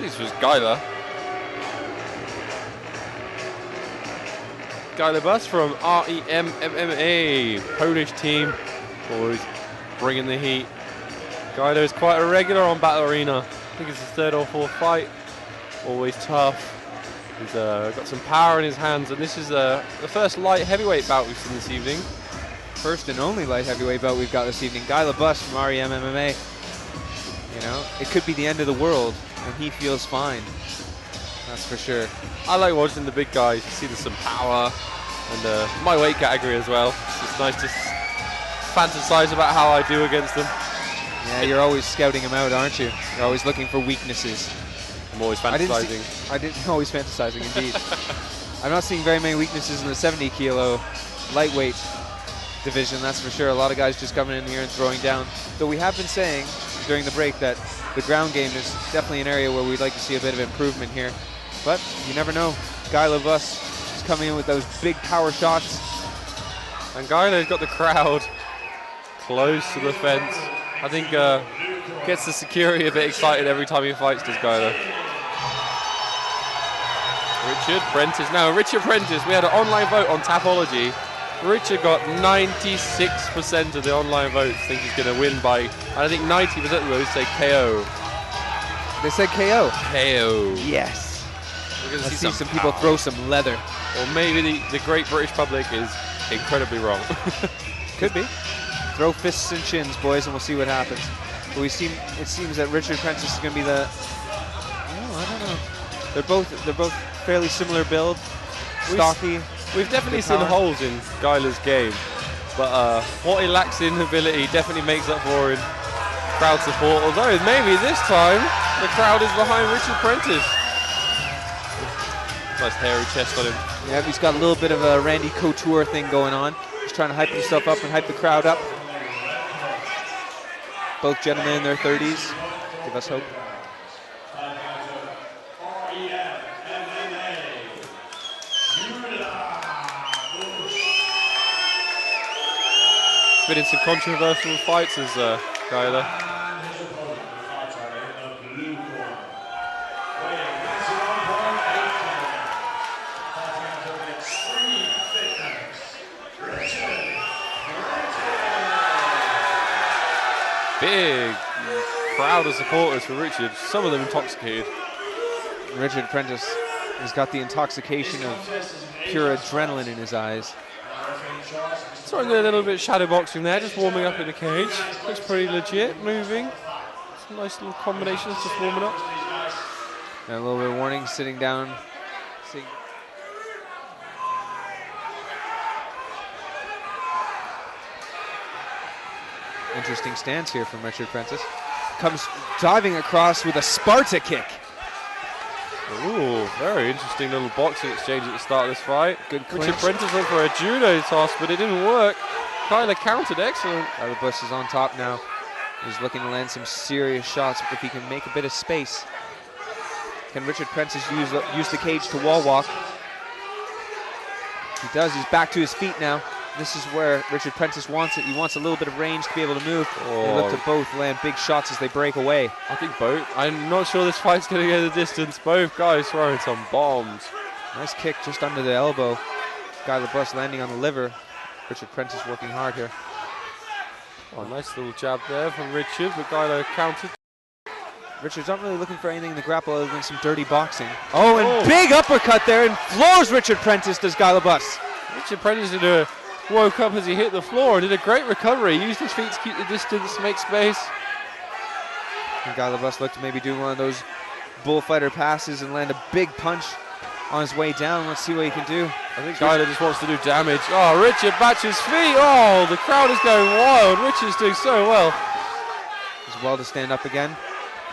This was Guyla. Guyla Bus from REM MMA, Polish team, always bringing the heat. Guyla is quite a regular on Battle Arena. I think it's his third or fourth fight. Always tough. He's got some power in his hands, and this is the first light heavyweight bout we've seen this evening. First and only light heavyweight bout we've got this evening. Guyla Bus from REM MMA. You know, it could be the end of the world, and he feels fine. That's for sure. I like watching the big guys. You see there's some power, and my weight category as well. It's just nice to fantasize about how I do against them. Yeah, you're always scouting them out, aren't you? You're always looking for weaknesses. I'm always fantasizing. I didn't always fantasizing, indeed. I'm not seeing very many weaknesses in the 70 kilo lightweight division, that's for sure. A lot of guys just coming in here and throwing down. Though we have been saying during the break that the ground game is definitely an area where we'd like to see a bit of improvement here. But you never know. Guyla Bus is coming in with those big power shots. And Guyla's got the crowd close to the fence. I think gets the security a bit excited every time he fights, does Guyla. Richard Prentice. Now, Richard Prentice, we had an online vote on Tapology. Richard got 96% of the online votes. Think he's going to win by, and I think 90% of those say KO. They said KO. KO. Yes. We're going to see some power. people throw some leather. Or maybe the great British public is incredibly wrong. Could be. Throw fists and chins, boys, and we'll see what happens. But it seems that Richard Prentice is going to be the. Oh, I don't know. They're both fairly similar build, stocky. We've definitely seen holes in Guyla's game, but what he lacks in ability definitely makes up for in crowd support. Although maybe this time the crowd is behind Richard Prentice. Nice hairy chest on him. Yeah, he's got a little bit of a Randy Couture thing going on. He's trying to hype himself up and hype the crowd up. Both gentlemen in their 30s. Give us hope. Been in some controversial fights as Guyla. Big crowd of supporters for Richard, some of them intoxicated. Richard Prentice has got the intoxication of pure adrenaline in his eyes. Throwing a little bit of shadow boxing there, just warming up in the cage. Looks pretty legit, moving. It's a nice little combination, just warming up. And a little bit of warning, sitting down. Interesting stance here from Richard Prentice. Comes diving across with a Sparta kick. Ooh, very interesting little boxing exchange at the start of this fight. Good clinch. Richard Prentice went for a judo toss, but it didn't work. Guyla countered, excellent. Guyla Bus is on top now. He's looking to land some serious shots if he can make a bit of space. Can Richard Prentice use the cage to wall walk? He does, he's back to his feet now. This is where Richard Prentice wants it. He wants a little bit of range to be able to move. Oh. They look to both land big shots as they break away. I think both. I'm not sure this fight's going to go the distance. Both guys throwing some bombs. Nice kick just under the elbow. Guyla Bus landing on the liver. Richard Prentice working hard here. Oh, nice little jab there from Richard, but Guyla countered. Richard's not really looking for anything in the grapple other than some dirty boxing. Oh, and big uppercut there, and floors Richard Prentice, does Guyla Bus. Richard Prentice woke up as he hit the floor and did a great recovery. He used his feet to keep the distance, make space. And Guyla Bus looked to maybe do one of those bullfighter passes and land a big punch on his way down. Let's see what he can do. I think Guyla just wants to do damage. Oh, Richard back to his feet. Oh, the crowd is going wild. Richard's doing so well. He's well to stand up again.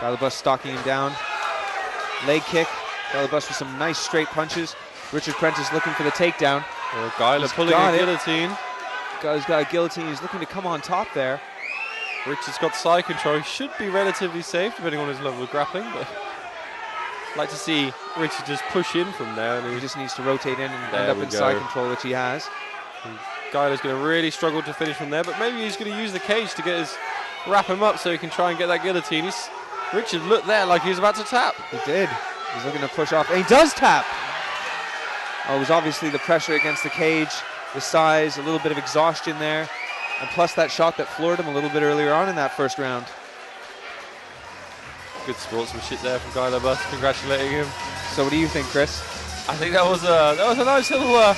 Guyla Bus stalking him down. Leg kick. Guyla Bus with some nice straight punches. Richard Prentice looking for the takedown. Oh, Guyla pulling a guillotine. Guyla's got a guillotine. He's looking to come on top there. Richard's got side control. He should be relatively safe depending on his level of grappling, but I'd like to see Richard just push in from there. And he just needs to rotate in and end up in side control, which he has. Guyla's going to really struggle to finish from there, but maybe he's going to use the cage to wrap him up so he can try and get that guillotine. He's Richard looked there like he was about to tap. He did. He's looking to push off, and he does tap. Oh, it was obviously the pressure against the cage, the size, a little bit of exhaustion there, and plus that shot that floored him a little bit earlier on in that first round. Good sportsmanship there from Guyla Bus, congratulating him. So what do you think, Chris? I think that was a nice little war.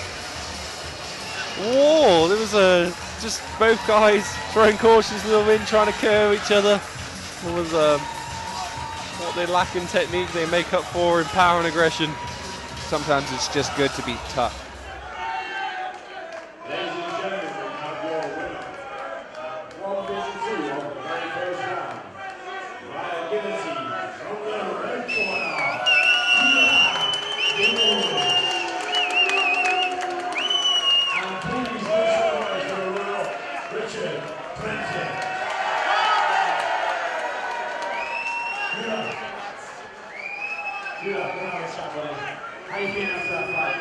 There was just both guys throwing cautions a little bit, trying to curve each other. It was what they lack in technique, they make up for in power and aggression. Sometimes it's just good to be tough. Ladies and gentlemen, we have your winner. 152 of the very first round. Ryan Guillotine from the red corner. And please make some noise for Richard Prentice. Guyla, how you feeling after that fight?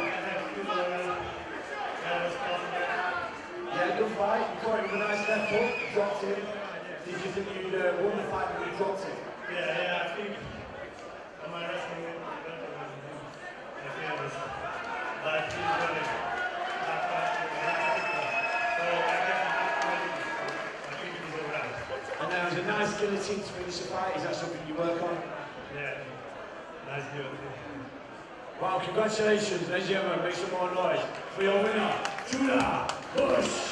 Yeah, good fight. You caught him with a nice left hook, dropped it. Did you think you'd won the fight when you dropped it? Yeah, I think on my wrestling I feel this. Like he's running that fast. So I think he's around. And there was a nice guillotine to finish the fight. Is that something you work on? Yeah, nice guillotine. Wow, congratulations, ladies and gentlemen. Make some more noise for your winner, Guyla Bush.